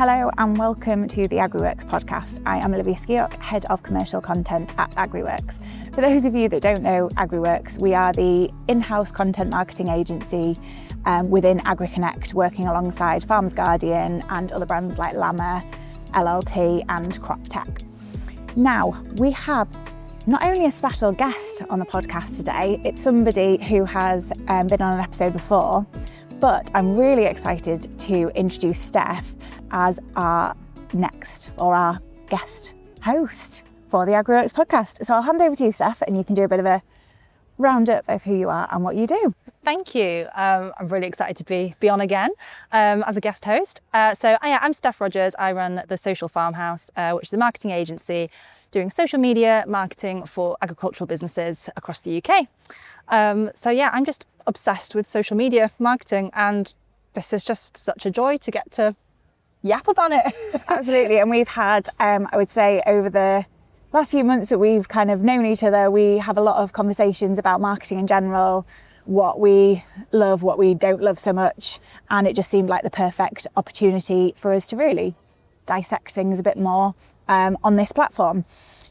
Hello and welcome to the Agri-Works podcast. I am Olivia Skiok, Head of Commercial Content at Agri-Works. For those of you that don't know Agri-Works, we are the in-house content marketing agency within AgriConnect, working alongside Farmers Guardian and other brands like Llama, LLT and Crop Tech. Now, we have not only a special guest on the podcast today, it's somebody who has been on an episode before, but I'm really excited to introduce Steph as our guest host for the Agri-Works podcast. So I'll hand over to you, Steph, and you can do a bit of a roundup of who you are and what you do. Thank you. I'm really excited to be on again as a guest host. I'm Steph Rogers. I run the Social Farmhouse, which is a marketing agency doing social media marketing for agricultural businesses across the UK. I'm just obsessed with social media marketing, and this is just such a joy to get to yap about it. Absolutely. And we've had, I would say, over the last few months that we've kind of known each other, we have a lot of conversations about marketing in general, what we love, what we don't love so much. And it just seemed like the perfect opportunity for us to really dissect things a bit more on this platform.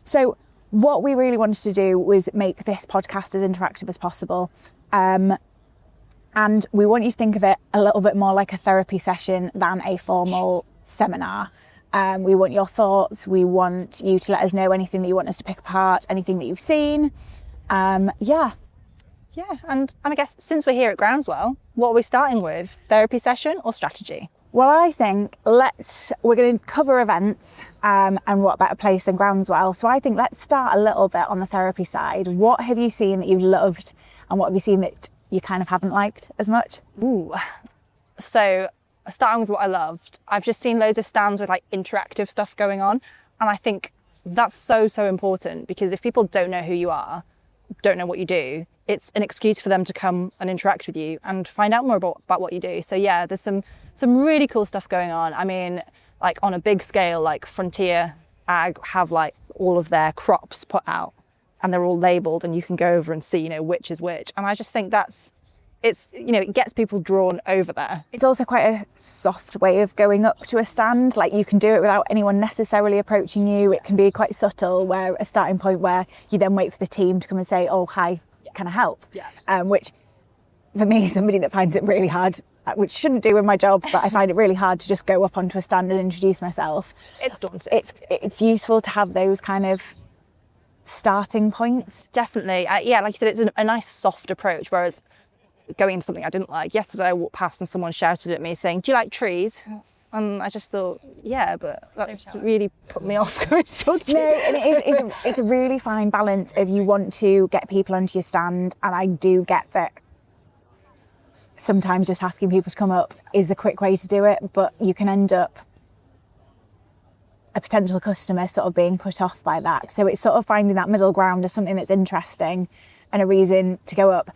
So what we really wanted to do was make this podcast as interactive as possible. And we want you to think of it a little bit more like a therapy session than a formal seminar. We want your thoughts. We want you to let us know anything that you want us to pick apart, anything that you've seen. Yeah, and I guess since we're here at Groundswell, what are we starting with? Therapy session or strategy? Well, I think we're going to cover events and what better place than Groundswell. So I think let's start a little bit on the therapy side. What have you seen that you've loved and what have you seen that you kind of haven't liked as much? So starting with what I loved, I've just seen loads of stands with like interactive stuff going on. And I think that's so important, because if people don't know who you are, don't know what you do, it's an excuse for them to come and interact with you and find out more about what you do. So yeah, there's some really cool stuff going on. I mean, like on a big scale, like Frontier Ag have like all of their crops put out and they're all labelled and you can go over and see, which is which. And I just think it gets people drawn over there. It's also quite a soft way of going up to a stand. Like you can do it without anyone necessarily approaching you. It can be quite subtle, where a starting point where you then wait for the team to come and say, oh, hi, can I help? Yeah. Which for me, somebody that finds it really hard, which shouldn't do in my job, but I find it really hard to just go up onto a stand and introduce myself. It's daunting. It's useful to have those kind of starting points. Definitely. Like you said, it's a nice soft approach, whereas going into something I didn't like. Yesterday I walked past and someone shouted at me saying, do you like trees? And I just thought, yeah, but that's really put me off going to talk to you. No, and it's a really fine balance of you want to get people onto your stand, and I do get that sometimes just asking people to come up is the quick way to do it, but you can end up a potential customer sort of being put off by that. So it's sort of finding that middle ground of something that's interesting and a reason to go up.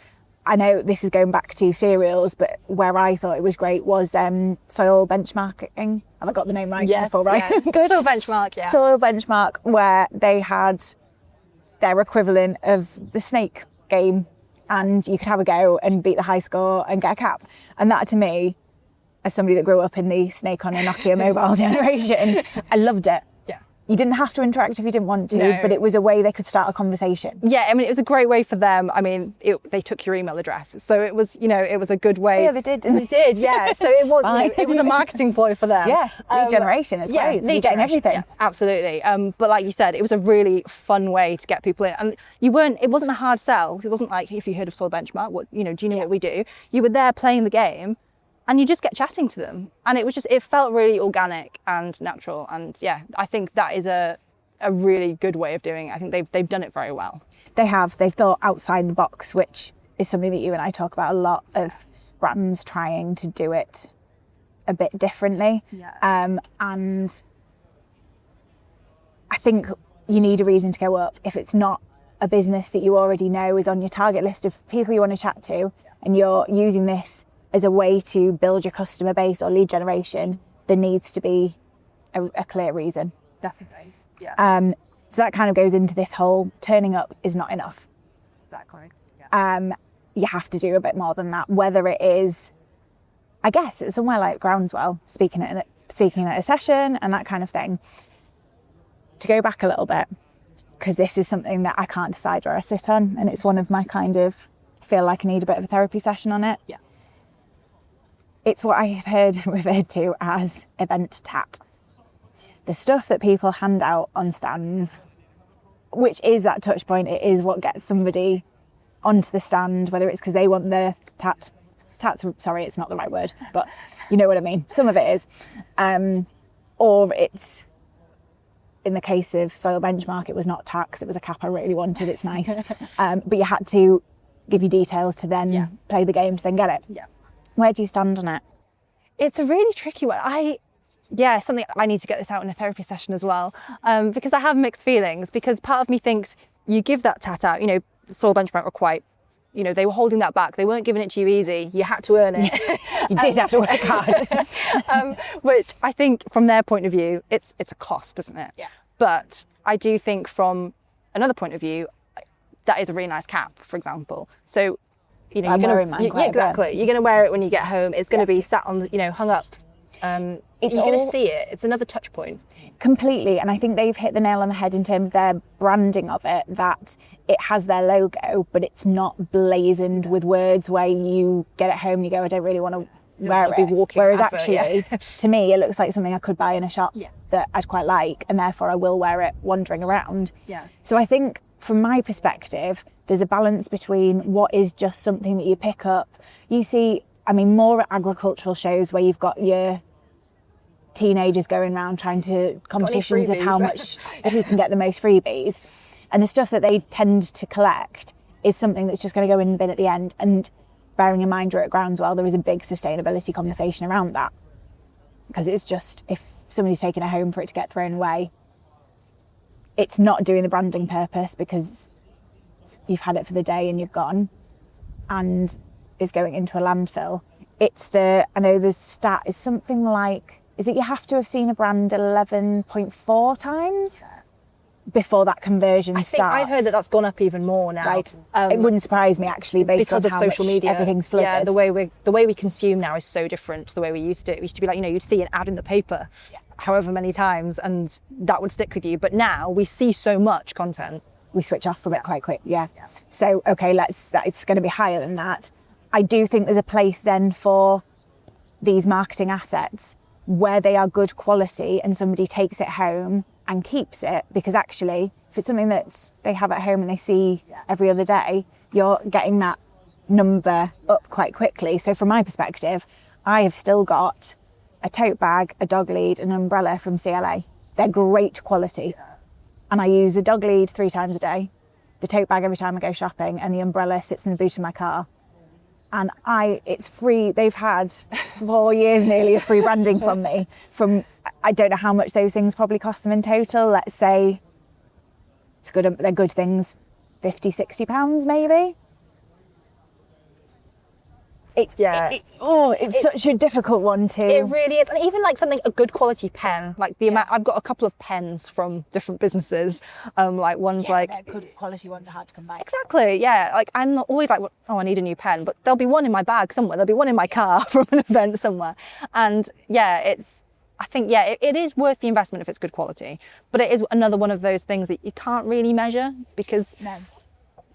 I know this is going back to cereals, but where I thought it was great was soil benchmarking. Have I got the name right? Yes, before, right? Yeah. Good. Soil benchmark, yeah. Soil benchmark, where they had their equivalent of the snake game, and you could have a go and beat the high score and get a cap. And that, to me, as somebody that grew up in the Snake on a Nokia mobile generation, I loved it. Yeah. You didn't have to interact if you didn't want to, but it was a way they could start a conversation. Yeah, I mean, it was a great way for them. I mean, they took your email address, so it was, it was a good way. Yeah, they did. They did, yeah. So it was, it was a marketing ploy for them. Yeah, lead generation is great. You're getting everything. Yeah, absolutely. But like you said, it was a really fun way to get people in, and it wasn't a hard sell. It wasn't like, if you heard of Soil Benchmark, do you know what we do? You were there playing the game, and you just get chatting to them, and it felt really organic and natural. And yeah, I think that is a really good way of doing it. I think they've done it very well. They've thought outside the box, which is something that you and I talk about a lot, of brands trying to do it a bit differently. Yeah. And I think you need a reason to go up. If it's not a business that you already know is on your target list of people you want to chat to, and you're using this as a way to build your customer base or lead generation, there needs to be a clear reason. Definitely. Yeah. So that kind of goes into this whole turning up is not enough. Exactly. Yeah. You have to do a bit more than that, whether it is, I guess, somewhere like Groundswell, speaking speaking at a session and that kind of thing. To go back a little bit, because this is something that I can't decide where I sit on, and it's one of my kind of, feel like I need a bit of a therapy session on it. Yeah. It's what I have heard referred to as event tat. The stuff that people hand out on stands, which is that touch point, it is what gets somebody onto the stand, whether it's because they want the tats, sorry, it's not the right word, but you know what I mean. Some of it is. Or it's, in the case of Soil Benchmark, it was not tax, it was a cap I really wanted, it's nice. But you had to give you details to then play the game to then get it. Yeah. Where do you stand on it? It's a really tricky one. Something I need to get this out in a therapy session as well, because I have mixed feelings, because part of me thinks you give that tat out, you know, Soil Benchmark were quite, you know, they were holding that back. They weren't giving it to you easy. You had to earn it. You did have to work hard. Which I think from their point of view, it's a cost, isn't it? Yeah. But I do think from another point of view, that is a really nice cap, for example. So, you know, you're going to wear it when you get home. It's going to be sat on, you know, hung up. You're going to see it. It's another touch point. Completely. And I think they've hit the nail on the head in terms of their branding of it, that it has their logo, but it's not blazoned with words where you get it home and you go, I don't really want to wear it. Whereas actually, to me, it looks like something I could buy in a shop that I'd quite like, and therefore I will wear it wandering around. Yeah. So I think from my perspective, there's a balance between what is just something that you pick up. You see, I mean, more at agricultural shows where you've got your teenagers going around trying to competitions of how much, who can get the most freebies. And the stuff that they tend to collect is something that's just going to go in the bin at the end. And bearing in mind you're at Groundswell, there is a big sustainability conversation around that. Because it's just, if somebody's taking it home for it to get thrown away, it's not doing the branding purpose because you've had it for the day and you've gone, and is going into a landfill. It's I know the stat is something like, is it you have to have seen a brand 11.4 times before that conversion starts? I heard that that's gone up even more now. Right. It wouldn't surprise me actually, based on how social media, everything's flooded. Yeah, the way we consume now is so different to the way we used to. It used to be like, you know, you'd see an ad in the paper however many times and that would stick with you. But now we see so much content. We switch off from it quite quick, So, okay, it's going to be higher than that. I do think there's a place then for these marketing assets where they are good quality and somebody takes it home and keeps it, because actually, if it's something that they have at home and they see every other day, you're getting that number up quite quickly. So from my perspective, I have still got a tote bag, a dog lead, an umbrella from CLA. They're great quality. And I use the dog lead 3 times a day, the tote bag every time I go shopping, and the umbrella sits in the boot of my car. And it's free. They've had 4 years nearly of free branding from me. I don't know how much those things probably cost them in total. Let's say it's good. They're good things, £50-60 maybe. It's such a difficult one to. It really is, and even like a good quality pen, like the amount. I've got a couple of pens from different businesses. Like one's like good quality ones are hard to come by. Exactly, yeah. Like I'm not always like, oh, I need a new pen, but there'll be one in my bag somewhere. There'll be one in my car from an event somewhere, and I think it is worth the investment if it's good quality. But it is another one of those things that you can't really measure, because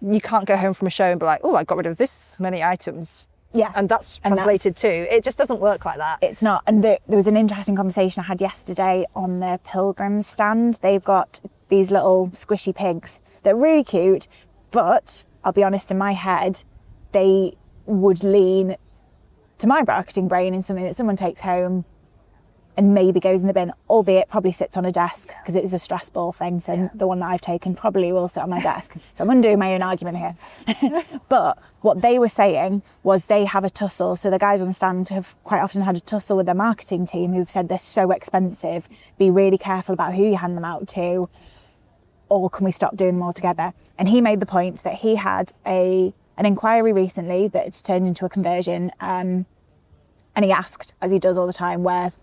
you can't go home from a show and be like, oh, I got rid of this many items. Yeah. And that's translated too. It just doesn't work like that. It's not. And there was an interesting conversation I had yesterday on the Pilgrims stand. They've got these little squishy pigs. They're really cute, but I'll be honest, in my head, they would lean to my marketing brain in something that someone takes home and maybe goes in the bin, albeit probably sits on a desk because it is a stress ball thing. So the one that I've taken probably will sit on my desk. So I'm undoing my own argument here. But what they were saying was they have a tussle. So the guys on the stand have quite often had a tussle with their marketing team who've said they're so expensive. Be really careful about who you hand them out to, or can we stop doing them altogether? And he made the point that he had an inquiry recently that had turned into a conversion. And he asked, as he does all the time, where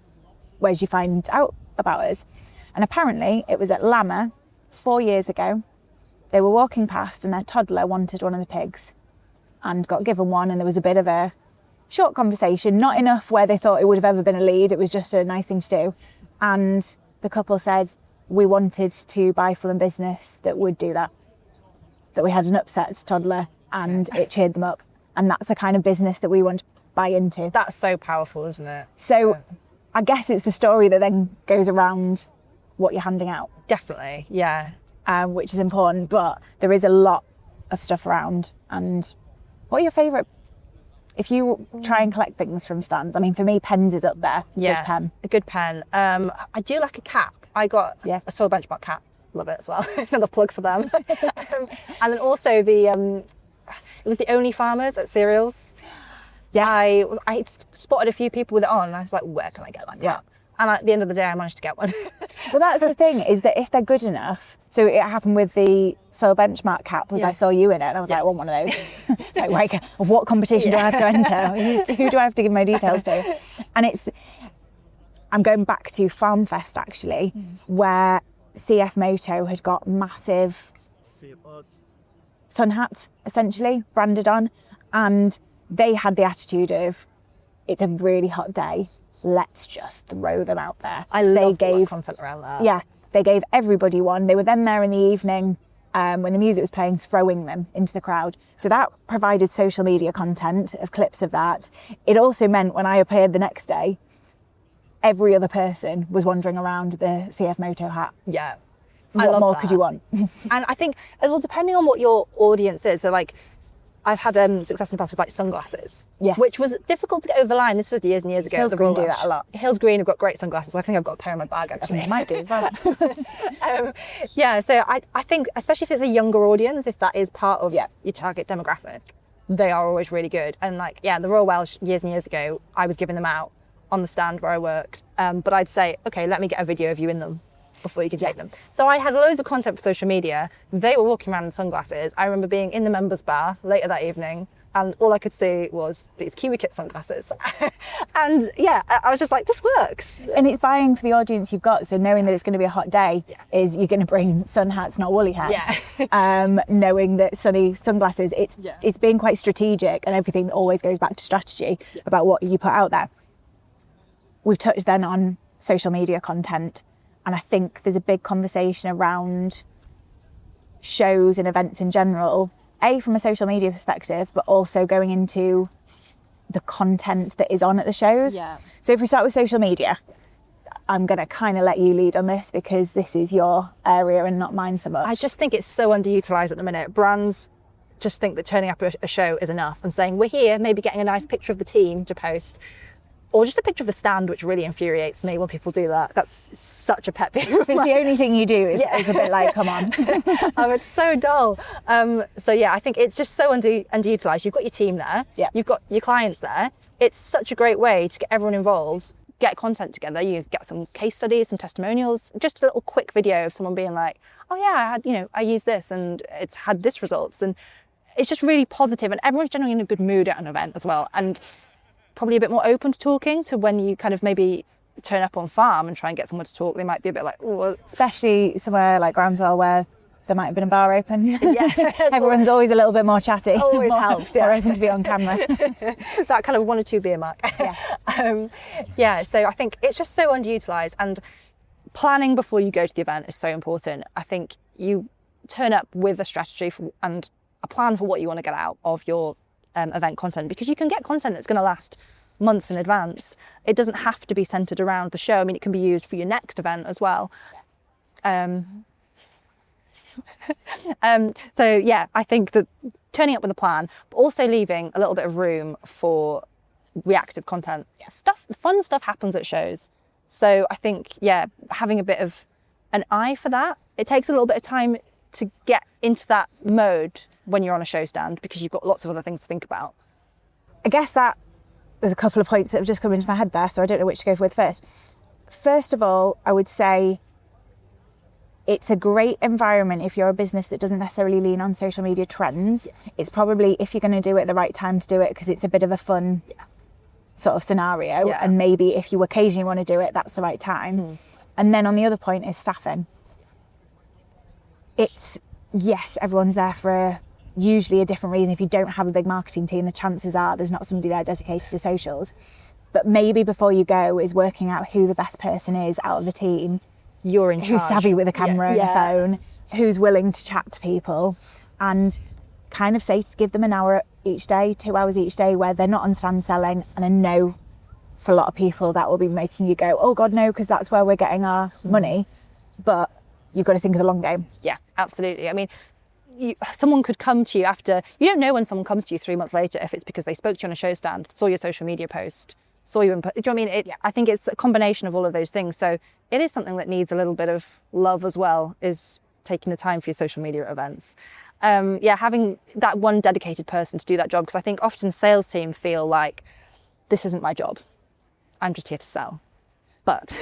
did you find out about us? And apparently it was at Lama 4 years ago. They were walking past and their toddler wanted one of the pigs and got given one, and there was a bit of a short conversation, not enough where they thought it would have ever been a lead. It was just a nice thing to do. And the couple said, we wanted to buy from a business that would do that we had an upset toddler and it cheered them up. And that's the kind of business that we want to buy into. That's so powerful, isn't it? So I guess it's the story that then goes around what you're handing out. Definitely, yeah. Which is important, but there is a lot of stuff around. And what are your favourite, if you try and collect things from stands? I mean, for me, pens is up there. Yeah, pen. A good pen. I do like a cap. I got a soil benchmark cap. Love it as well. Another plug for them. And then also it was the Only Farmers at Cereals. Yes. I spotted a few people with it on and I was like, where can I get that cap? And at the end of the day, I managed to get one. Well, that's the thing, is that if they're good enough, so it happened with the soil benchmark cap, was I saw you in it and I was like, I want one of those. It's like, right, what competition do I have to enter? Who do I have to give my details to? And I'm going back to Farm Fest actually, where CF Moto had got massive sun hats, essentially, branded on, and they had the attitude of, it's a really hot day, let's just throw them out there. I love content around that. Yeah, they gave everybody one. They were then there in the evening when the music was playing, throwing them into the crowd. So that provided social media content of clips of that. It also meant when I appeared the next day, every other person was wandering around with the CF Moto hat. Yeah. What more could you want? And I think as well, depending on what your audience is, so like I've had success in the past with like sunglasses, which was difficult to get over the line. This was years and years ago. Hills Green do that a lot. Hills Green have got great sunglasses. I think I've got a pair in my bag actually. I think you might do as well. Yeah, so I think especially if it's a younger audience, if that is part of your target demographic, they are always really good. And like, the Royal Welsh years and years ago, I was giving them out on the stand where I worked. But I'd say, okay, let me get a video of you in them before you can take them. So I had loads of content for social media. They were walking around in sunglasses. I remember being in the members bar later that evening and all I could see was these Kiwi Kit sunglasses. And I was just like, this works. And it's buying for the audience you've got. So knowing that it's going to be a hot day is you're going to bring sun hats, not woolly hats. Knowing that sunny sunglasses, it's being quite strategic, and everything always goes back to strategy about what you put out there. We've touched then on social media content, and I think there's a big conversation around shows and events in general, from a social media perspective, but also going into the content that is on at the shows. So if we start with social media, I'm going to kind of let you lead on this because this is your area and not mine so much. I just think it's so underutilised at the minute. Brands just think that turning up at a show is enough and saying, we're here, maybe getting a nice picture of the team to post, or just a picture of the stand, which really infuriates me when people do that. That's such a pet peeve. It's the only thing you do is a bit like, come on. It's so dull. I think it's just so underutilised. You've got your team there. You've got your clients there. It's such a great way to get everyone involved, get content together. You get some case studies, some testimonials, just a little quick video of someone being like, oh yeah, I used this and it's had this results. And it's just really positive, and everyone's generally in a good mood at an event as well. And probably a bit more open to talking to when you kind of maybe turn up on farm and try and get someone to talk. They might be a bit like, oh. Especially somewhere like Groundswell where there might have been a bar open. Everyone's always a little bit more chatty. Always helps, more open to be on camera. That kind of 1 or 2 beer mark. So I think it's just so underutilised, and planning before you go to the event is so important. I think you turn up with a strategy and a plan for what you want to get out of your event content, because you can get content that's going to last months in advance. It doesn't have to be centered around the show. I mean, it can be used for your next event as well. I think that turning up with a plan, but also leaving a little bit of room for reactive content. Fun stuff happens at shows. So I think, having a bit of an eye for that. It takes a little bit of time to get into that mode when you're on a show stand, because you've got lots of other things to think about. I guess that there's a couple of points that have just come into my head there, so I don't know which to go with first. First of all, I would say it's a great environment if you're a business that doesn't necessarily lean on social media trends. It's probably, if you're going to do it, the right time to do it, because it's a bit of a fun sort of scenario. And maybe if you occasionally want to do it, that's the right time. And then on the other point is staffing. It's, yes, everyone's there for a usually a different reason. If you don't have a big marketing team, the chances are there's not somebody there dedicated to socials. But maybe before you go is working out who the best person is out of the team. You're in charge. Who's savvy with a camera and a phone, who's willing to chat to people, and kind of give them an hour each day, 2 hours each day where they're not on stand selling. And I know for a lot of people that will be making you go, oh God, no, because that's where we're getting our money. But you've got to think of the long game. Yeah, absolutely. I mean, someone could come to you after, you don't know when someone comes to you 3 months later if it's because they spoke to you on a show stand, saw your social media post, saw you in, do you know what I mean? I think it's a combination of all of those things. So it is something that needs a little bit of love as well, is taking the time for your social media events. Having that one dedicated person to do that job, because I think often sales team feel like, this isn't my job, I'm just here to sell. But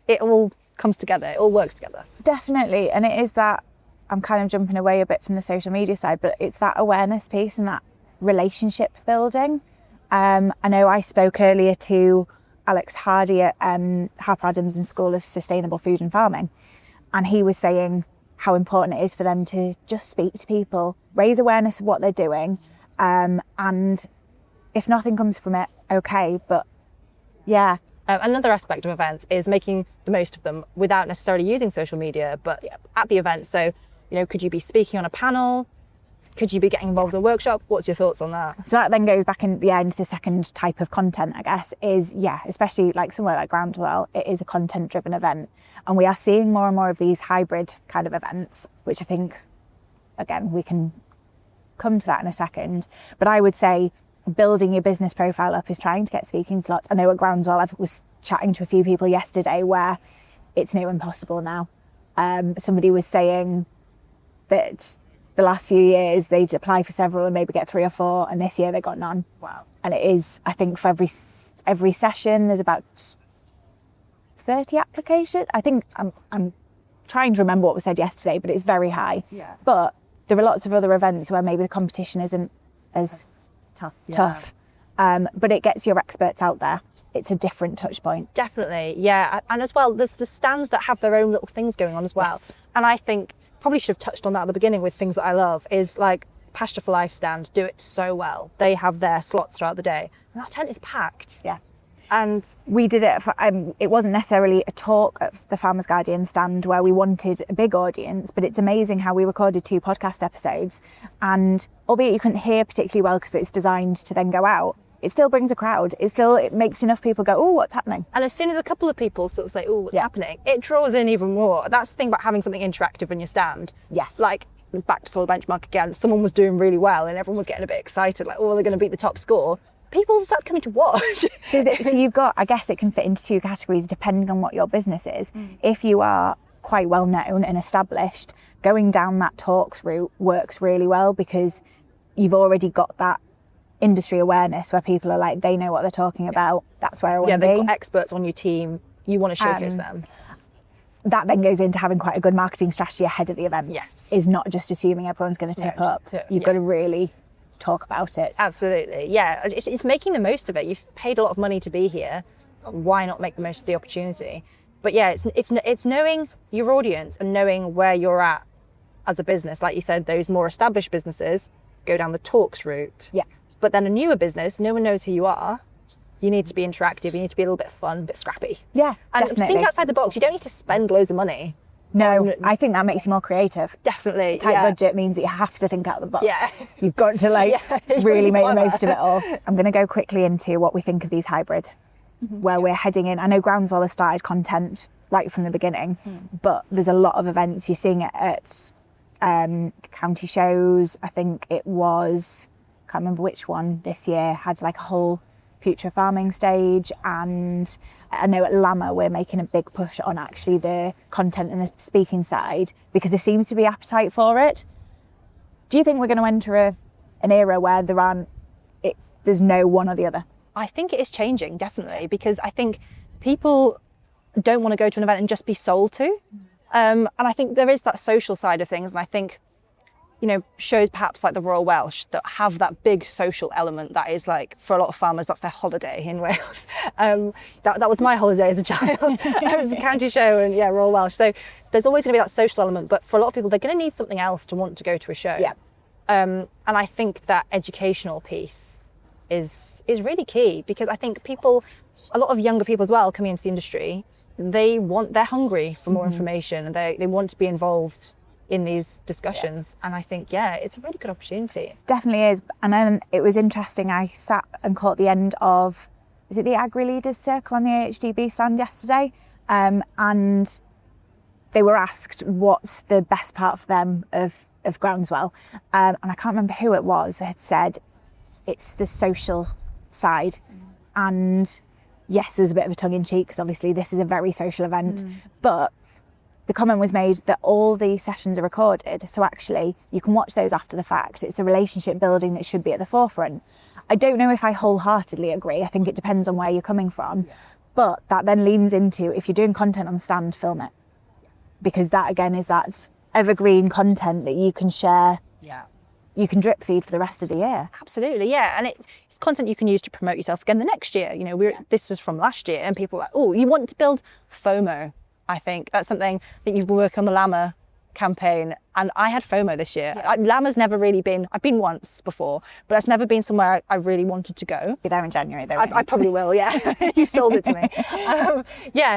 it all comes together, it all works together. Definitely, and it is that, I'm kind of jumping away a bit from the social media side, but it's that awareness piece and that relationship building. I know I spoke earlier to Alex Hardy at Harper Adams and School of Sustainable Food and Farming, and he was saying how important it is for them to just speak to people, raise awareness of what they're doing, and if nothing comes from it, okay, but yeah. Another aspect of events is making the most of them without necessarily using social media, but at the event. So, could you be speaking on a panel? Could you be getting involved in a workshop? What's your thoughts on that? So that then goes back into the second type of content, I guess, is, especially like somewhere like Groundswell, it is a content-driven event. And we are seeing more and more of these hybrid kind of events, which I think, again, we can come to that in a second. But I would say building your business profile up is trying to get speaking slots. I know at Groundswell, I was chatting to a few people yesterday where it's near impossible now. Somebody was saying that the last few years they'd apply for several and maybe get 3 or 4, and this year they got none. Wow. And it is, I think, for every session there's about 30 applications. I think I'm trying to remember what was said yesterday, but it's very high. Yeah. But there are lots of other events where maybe the competition isn't as tough. But it gets your experts out there. It's a different touch point. Definitely, yeah. And as well, there's the stands that have their own little things going on as well. Yes. And I think probably should have touched on that at the beginning with things that I love, is like Pasture for Life stand do it so well. They have their slots throughout the day. And that tent is packed. Yeah. And we did it for, it wasn't necessarily a talk at the Farmers Guardian stand where we wanted a big audience, but it's amazing how we recorded 2 podcast episodes, and albeit you couldn't hear particularly well because it's designed to then go out, it still brings a crowd. It makes enough people go, oh, what's happening? And as soon as a couple of people sort of say, oh, what's happening, it draws in even more. That's the thing about having something interactive in your stand. Yes. Like, back to Soil Benchmark again, someone was doing really well and everyone was getting a bit excited, like, oh, they're going to beat the top score. People start coming to watch. So you've got, I guess it can fit into 2 categories depending on what your business is. If you are quite well known and established, going down that talks route works really well because you've already got that industry awareness where people are like, they know what they're talking about. That's where I want to be. Yeah, they've got experts on your team. You want to showcase them. That then goes into having quite a good marketing strategy ahead of the event. Yes. Is not just assuming everyone's going to tip up. You've got to really talk about it. Absolutely, yeah. It's making the most of it. You've paid a lot of money to be here. Why not make the most of the opportunity? But yeah, it's knowing your audience and knowing where you're at as a business. Like you said, those more established businesses go down the talks route. Yeah. But then a newer business, no one knows who you are. You need to be interactive. You need to be a little bit fun, a bit scrappy. Yeah, and definitely. think outside the box. You don't need to spend loads of money. No, I think that makes you more creative. Definitely. Tight budget means that you have to think out of the box. Yeah. You've got to really make the most of it all. I'm going to go quickly into what we think of these hybrid, where we're heading in. I know Groundswell has started content right from the beginning, but there's a lot of events. You're seeing it at county shows. I think it was, can't remember which one this year, had like a whole future farming stage, and I know at Lama we're making a big push on actually the content and the speaking side because there seems to be appetite for it. Do you think we're going to enter an era where there's no one or the other? I think it is changing, definitely, because I think people don't want to go to an event and just be sold to. And I think there is that social side of things, and I think, shows perhaps like the Royal Welsh that have that big social element that is like, for a lot of farmers, that's their holiday in Wales. That was my holiday as a child. It was the county show and Royal Welsh. So there's always going to be that social element, but for a lot of people, they're going to need something else to want to go to a show. Yeah. And I think that educational piece is really key, because I think a lot of younger people as well coming into the industry, they're hungry for more information, and they want to be involved in these discussions. And I think, it's a really good opportunity. Definitely is. And then it was interesting, I sat and caught the end of, is it the Agri Leaders Circle on the AHDB stand yesterday? And they were asked what's the best part for them of Groundswell. And I can't remember who it was, had said it's the social side. And yes, there was a bit of a tongue-in-cheek, because obviously this is a very social event, but the comment was made that all the sessions are recorded, so actually you can watch those after the fact. It's the relationship building that should be at the forefront. I don't know if I wholeheartedly agree. I think it depends on where you're coming from, but that then leans into, if you're doing content on the stand, film it, because that again is that evergreen content that you can share. You can drip feed for the rest of the year. Absolutely, yeah. And it's content you can use to promote yourself again the next year. You know, this was from last year, and people were like, oh, you want to build FOMO. I think that's something that you've been working on the Llama campaign, and I had FOMO this year. Llama's never really been, I've been once before, but that's never been somewhere I really wanted to go. Be there in January though. I probably will, yeah. You sold it to me.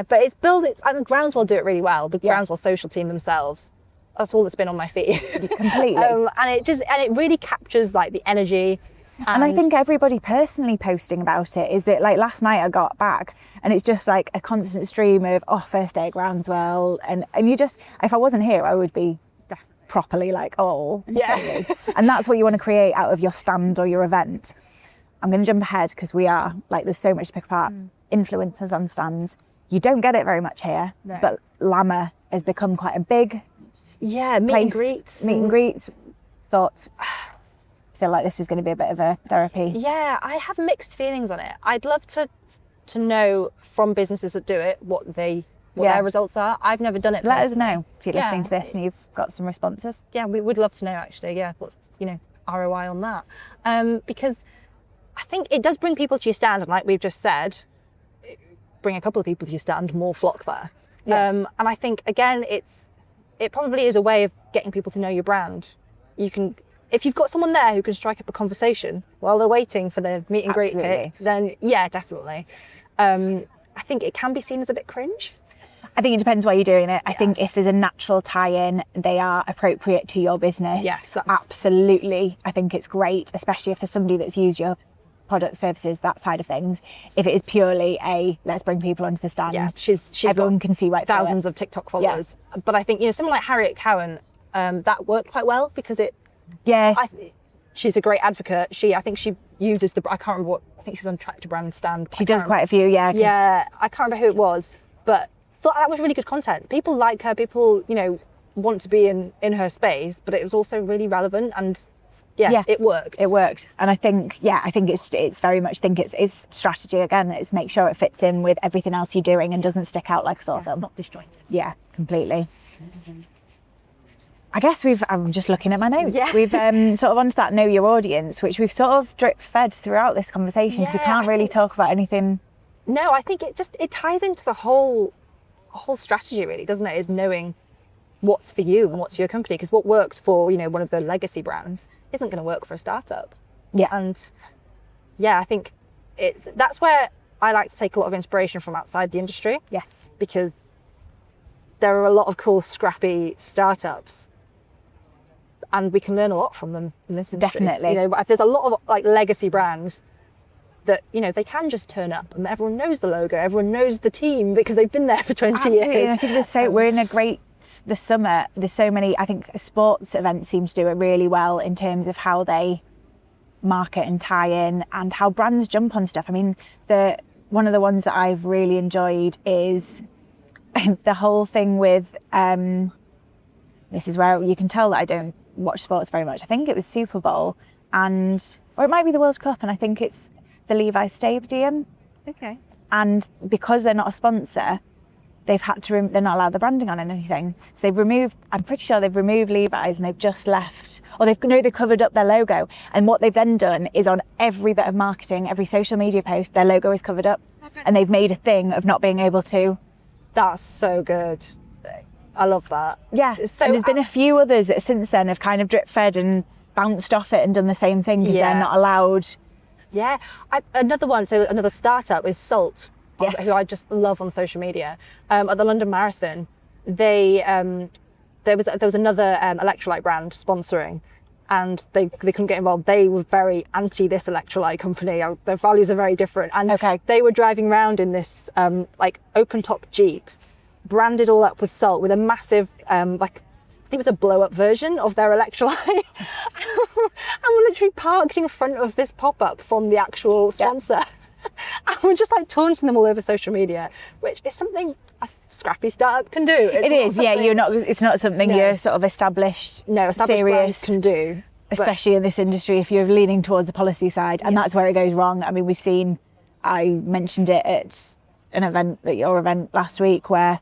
But it's build it, and Groundswell do it really well. The Groundswell social team themselves. That's all that's been on my feed. Completely. And it really captures like the energy. And I think everybody personally posting about it is that, like, last night I got back and it's just like a constant stream of, first day at Groundswell. And you just, if I wasn't here, I would be properly like, yeah. And that's what you want to create out of your stand or your event. I'm going to jump ahead because there's so much to pick apart. Influencers on stands. You don't get it very much here, but Llama has become quite a big meet and greets. Thoughts. Feel like this is going to be a bit of a therapy. Yeah, I have mixed feelings on it. I'd love to know from businesses that do it what their results are. I've never done it. Let us know if you're listening to this and you've got some responses. Yeah, we would love to know actually. Yeah, what's ROI on that? Because I think it does bring people to your stand, and like we've just said, bring a couple of people to your stand, more flock there. Yeah. And I think again, it probably is a way of getting people to know your brand. You can, if you've got someone there who can strike up a conversation while they're waiting for the meet and greet pick, then yeah, definitely. I think it can be seen as a bit cringe. I think it depends why you're doing it. I think if there's a natural tie-in, they are appropriate to your business. Yes, absolutely. I think it's great, especially if there's somebody that's used your product, services, that side of things. If it is purely let's bring people onto the stand, she's everyone can see right thousands of TikTok followers. Yeah. But I think someone like Harriet Cowan, that worked quite well because she's a great advocate. I think she uses I can't remember I think she was on Track to Brand stand. She does quite a few, yeah. Yeah, I can't remember who it was, but thought that was really good content. People like her. People want to be in her space, but it was also really relevant and. Yeah, it worked. It worked. And I think it's very much it's strategy again. It's make sure it fits in with everything else you're doing and doesn't stick out like a sore thumb. It's not disjointed. Yeah, completely. I guess I'm just looking at my notes. Yeah. We've sort of onto that know your audience, which we've sort of drip fed throughout this conversation because we can't really talk about anything. No, I think it ties into the whole strategy really, doesn't it? Is knowing what's for you and what's for your company, because what works for one of the legacy brands isn't going to work for a startup. Yeah. And I think that's where I like to take a lot of inspiration from outside the industry. Yes. Because there are a lot of cool, scrappy startups and we can learn a lot from them in this industry. Definitely. But there's a lot of like legacy brands that, they can just turn up and everyone knows the logo, everyone knows the team because they've been there for 20 years. And I think we're in a great, the summer, there's so many, I think sports events seem to do it really well in terms of how they market and tie in and how brands jump on stuff. I mean, one of the ones that I've really enjoyed is the whole thing with, this is where you can tell that I don't watch sports very much. I think it was Super Bowl or it might be the World Cup, and I think it's the Levi's Stadium. Okay. And because they're not a sponsor, they've had to, they're not allowed the branding on anything. So I'm pretty sure they've removed Levi's and they've just left, or they've covered up their logo. And what they've then done is on every bit of marketing, every social media post, their logo is covered up. Okay. And they've made a thing of not being able to. That's so good. I love that. Yeah. So and there's been a few others that since then have kind of drip fed and bounced off it and done the same thing because they're not allowed. Yeah. Another startup is Salt, Yes. who I just love on social media. At the London Marathon, there was another electrolyte brand sponsoring, and they couldn't get involved. They were very anti this electrolyte company. Their values are very different, and they were driving around in this like open top Jeep, branded all up with Salt, with a massive I think it was a blow-up version of their electrolyte. And we're literally parked in front of this pop-up from the actual sponsor. And we're just like taunting them all over social media, which is something a scrappy startup can do. It's not something you're sort of established brands can do. Especially in this industry, if you're leaning towards the policy side, and that's where it goes wrong. I mean, I mentioned it at an event, at your event last week, where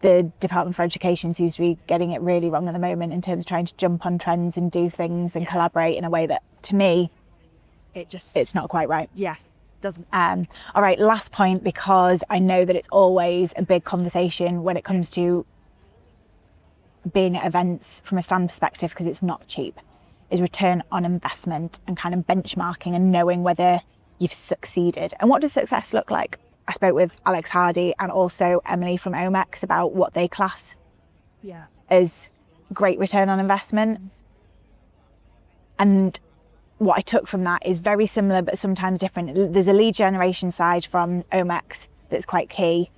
the Department for Education seems to be getting it really wrong at the moment in terms of trying to jump on trends and do things and collaborate in a way that, to me, it's not quite right. Yeah, doesn't. All right, last point, because I know that it's always a big conversation when it comes to being at events from a stand perspective, because it's not cheap, is return on investment and kind of benchmarking and knowing whether you've succeeded. And what does success look like? I spoke with Alex Hardy and also Emily from Omex about what they class as great return on investment. And what I took from that is very similar, but sometimes different. There's a lead generation side from Omex that's quite key,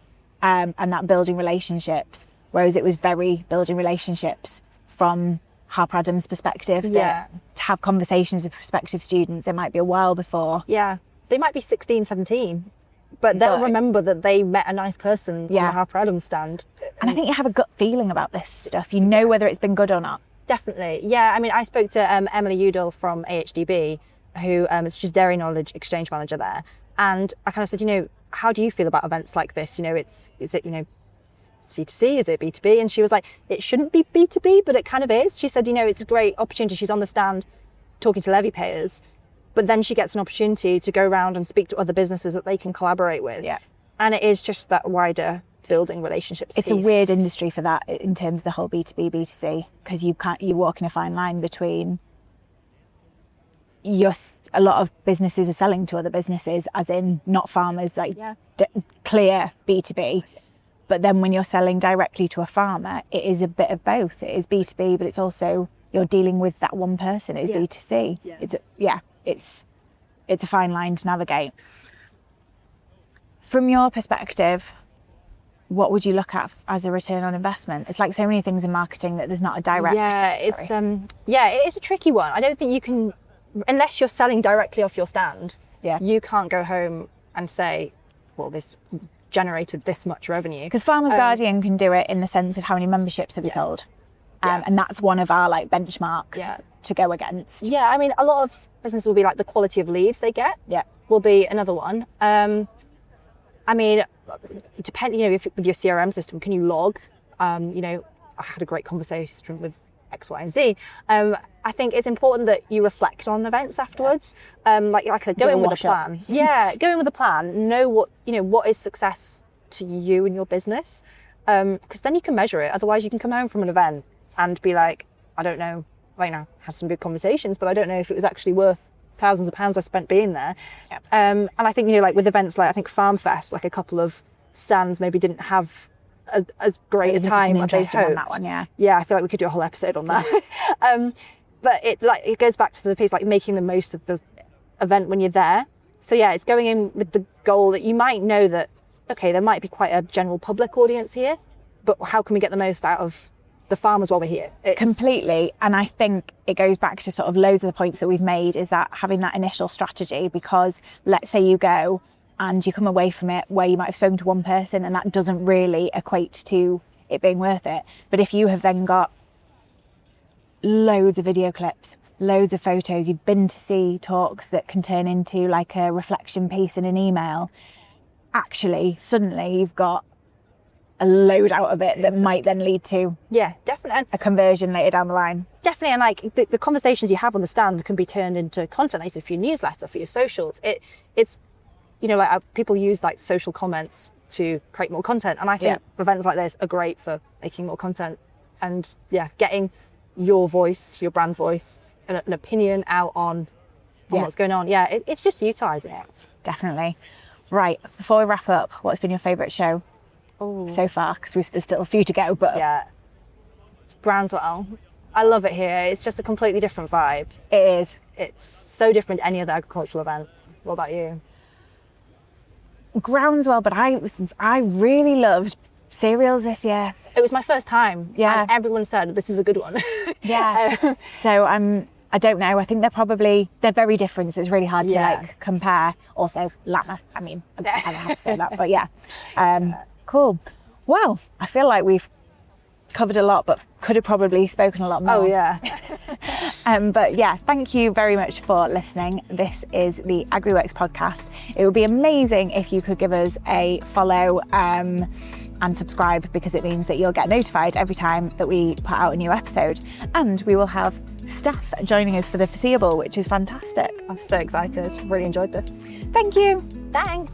and that building relationships, whereas it was very building relationships from Harper Adams' perspective. That to have conversations with prospective students, it might be a while before. Yeah, they might be 16, 17. But they'll remember that they met a nice person on the Harper Adams stand. And I think you have a gut feeling about this stuff. You know whether it's been good or not. Definitely. Yeah, I mean, I spoke to Emily Udall from AHDB, who is just Dairy Knowledge Exchange Manager there. And I kind of said, how do you feel about events like this? Is it, C2C? Is it B2B? And she was like, it shouldn't be B2B, but it kind of is. She said, it's a great opportunity. She's on the stand talking to levy payers. But then she gets an opportunity to go around and speak to other businesses that they can collaborate with. Yeah. And it is just that wider building relationships It's piece. A weird industry for that in terms of the whole B2B, B2C, because you're walking a fine line between a lot of businesses are selling to other businesses, as in not farmers, clear B2B. But then when you're selling directly to a farmer, it is a bit of both. It is B2B, but it's also, you're dealing with that one person. It's B2C. Yeah. It's a fine line to navigate. From your perspective, what would you look at as a return on investment? It's like so many things in marketing that there's not a direct. It is a tricky one. I don't think you can, unless you're selling directly off your stand. Yeah. You can't go home and say, well, this generated this much revenue. Because Farmers Guardian can do it in the sense of how many memberships have sold. And that's one of our benchmarks to go against. Yeah, I mean, a lot of businesses will be like the quality of leads they get. Yeah, will be another one. I mean, it depends. If with your CRM system, can you log? I had a great conversation with X, Y, and Z. I think it's important that you reflect on events afterwards. Like I said, go in with a plan. Go in with a plan. Know what is success to you and your business, because then you can measure it. Otherwise, you can come home from an event and be like, I don't know, have some good conversations, but I don't know if it was actually worth thousands of pounds I spent being there. Yep. And I think, with events like, I think Farm Fest, like a couple of stands maybe didn't have as great a time as they hoped. On that one, yeah, I feel like we could do a whole episode on that. But it goes back to the piece, making the most of the event when you're there. So yeah, it's going in with the goal that you might know that, okay, there might be quite a general public audience here, but how can we get the most out of the farmers while we're here? Completely. And I think it goes back to sort of loads of the points that we've made, is that having that initial strategy, because let's say you go and you come away from it where you might have spoken to one person and that doesn't really equate to it being worth it. But if you have then got loads of video clips, loads of photos, you've been to see talks that can turn into like a reflection piece in an email, actually suddenly you've got a load out of it that might then lead to definitely a conversion later down the line. Definitely. And like the conversations you have on the stand can be turned into content, like for your newsletter, for your socials. It's people use like social comments to create more content, and I think events like this are great for making more content and getting your voice, your brand voice, an opinion out on what's going on. Yeah, it's just utilising it. Definitely. Right, before we wrap up, what's been your favourite show so far? Because there's still a few to go, but... Yeah. Groundswell. I love it here. It's just a completely different vibe. It is. It's so different to any other agricultural event. What about you? Groundswell, but I really loved cereals this year. It was my first time. Yeah. And everyone said, this is a good one. Yeah. So I don't know. I think they're very different. So it's really hard to compare. Also, Lama. I mean, I have to say that, but yeah. Cool. Well, I feel like we've covered a lot, but could have probably spoken a lot more. Oh yeah. But yeah, thank you very much for listening. This is the Agri-Works podcast. It would be amazing if you could give us a follow and subscribe, because it means that you'll get notified every time that we put out a new episode, and we will have staff joining us for the foreseeable, which is fantastic. I'm so excited. Really enjoyed this. Thank you. Thanks.